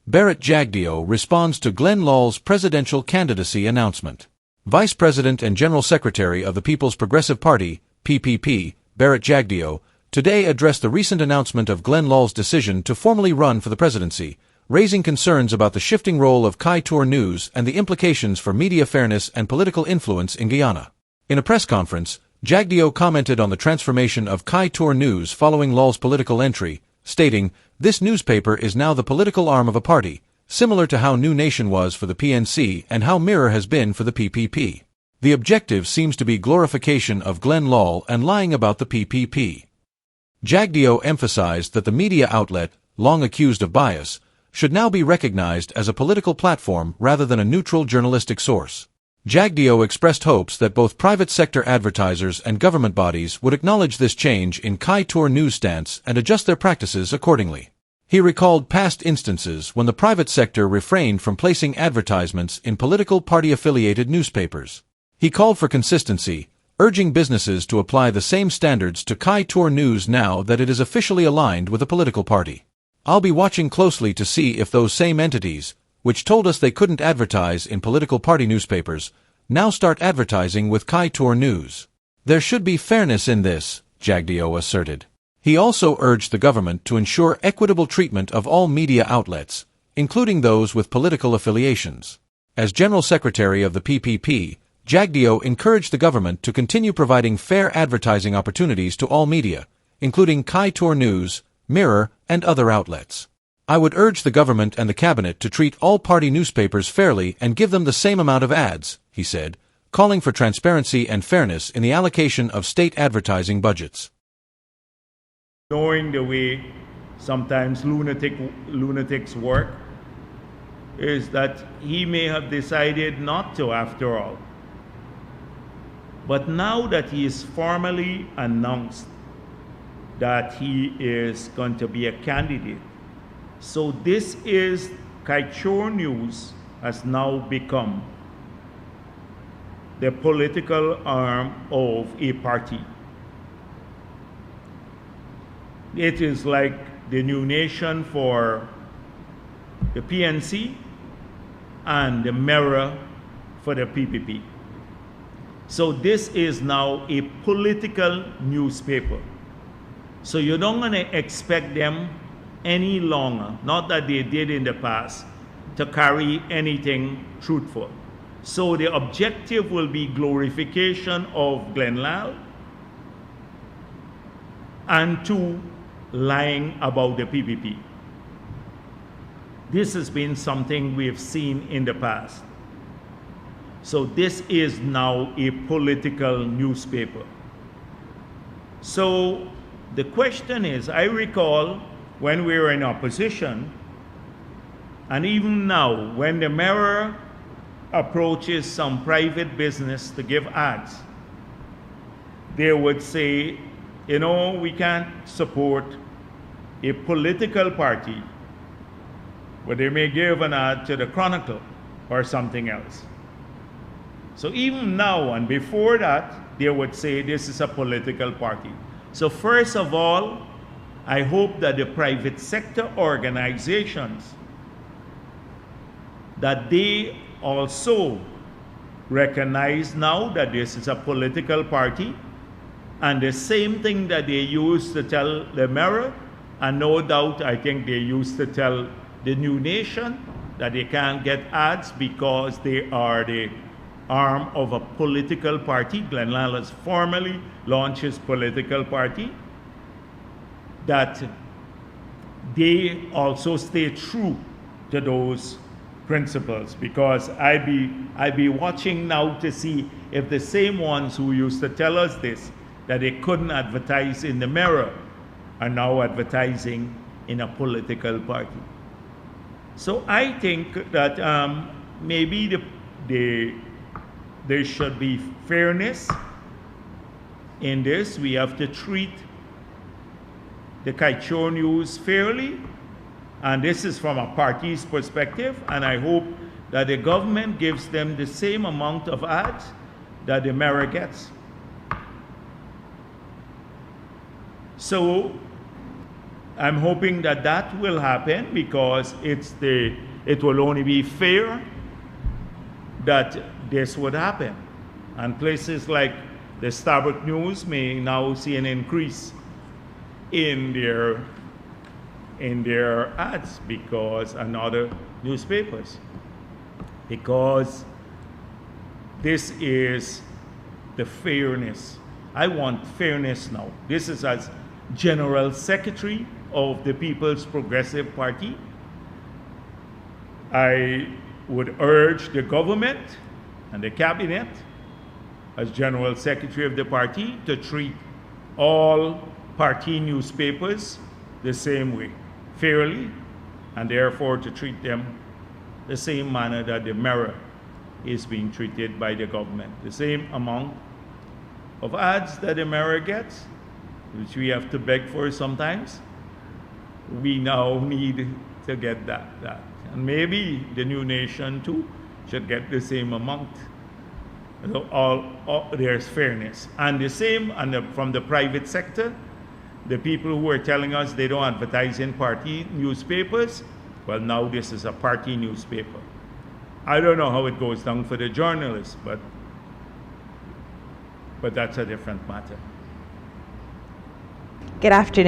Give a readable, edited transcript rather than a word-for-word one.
Bharrat Jagdeo responds to Glen Lall's presidential candidacy announcement. Vice President and General Secretary of the People's Progressive Party, PPP, Bharrat Jagdeo, today addressed the recent announcement of Glen Lall's decision to formally run for the presidency, raising concerns about the shifting role of Kaieteur News and the implications for media fairness and political influence in Guyana. In a press conference, Jagdeo commented on the transformation of Kaieteur News following Lall's political entry, stating, "This newspaper is now the political arm of a party, similar to how New Nation was for the PNC and how Mirror has been for the PPP. The objective seems to be glorification of Glen Lall and lying about the PPP." Jagdeo emphasized that the media outlet, long accused of bias, should now be recognized as a political platform rather than a neutral journalistic source. Jagdeo expressed hopes that both private sector advertisers and government bodies would acknowledge this change in Kaieteur News' stance and adjust their practices accordingly. He recalled past instances when the private sector refrained from placing advertisements in political party-affiliated newspapers. He called for consistency, urging businesses to apply the same standards to Kaieteur News now that it is officially aligned with a political party. "I'll be watching closely to see if those same entities, which told us they couldn't advertise in political party newspapers, now start advertising with Kaieteur News. There should be fairness in this," Jagdeo asserted. He also urged the government to ensure equitable treatment of all media outlets, including those with political affiliations. As General Secretary of the PPP, Jagdeo encouraged the government to continue providing fair advertising opportunities to all media, including Kaieteur News, Mirror, and other outlets. "I would urge the government and the cabinet to treat all party newspapers fairly and give them the same amount of ads," he said, calling for transparency and fairness in the allocation of state advertising budgets. Knowing the way sometimes lunatics work, is that he may have decided not to after all. But now that he is formally announced that he is going to be a candidate, so this is Kaieteur News has now become the political arm of a party. It is like the New Nation for the PNC and the Mirror for the PPP. So this is now a political newspaper. So you don't want to expect them any longer, not that they did in the past, to carry anything truthful. So the objective will be glorification of Glen Lall and two, lying about the PPP. This has been something we've seen in the past. So this is now a political newspaper. So the question is, I recall when we were in opposition, and even now, when the Mirror approaches some private business to give ads, they would say, you know, we can't support a political party, but they may give an ad to the Chronicle or something else. So even now and before that, they would say this is a political party. So first of all, I hope that the private sector organizations, that they also recognize now that this is a political party, and the same thing that they used to tell the Mirror, and no doubt I think they used to tell the New Nation that they can't get ads because they are the arm of a political party. Glen Lall has formally launched his political party, that they also stay true to those principles, because I'd be watching now to see if the same ones who used to tell us this, that they couldn't advertise in the Mirror, are now advertising in a political party. So I think that maybe there should be fairness in this. We have to treat the Kaieteur News fairly, and this is from a party's perspective, and I hope that the government gives them the same amount of ads that the Mirror gets. So I'm hoping that that will happen because it will only be fair that this would happen. And places like the Starbuck News may now see an increase in their ads and other newspapers, because this is the fairness. I want fairness now. This is as General Secretary of the People's Progressive Party. I would urge the government and the cabinet, as General Secretary of the party, to treat all party newspapers the same way, fairly, and therefore to treat them the same manner that the Mirror is being treated by the government. The same amount of ads that the Mirror gets, which we have to beg for sometimes, we now need to get that. And maybe the New Nation too should get the same amount. So there's fairness. And the same from the private sector, the people who are telling us they don't advertise in party newspapers, well, now this is a party newspaper. I don't know how it goes down for the journalists, but that's a different matter. Good afternoon.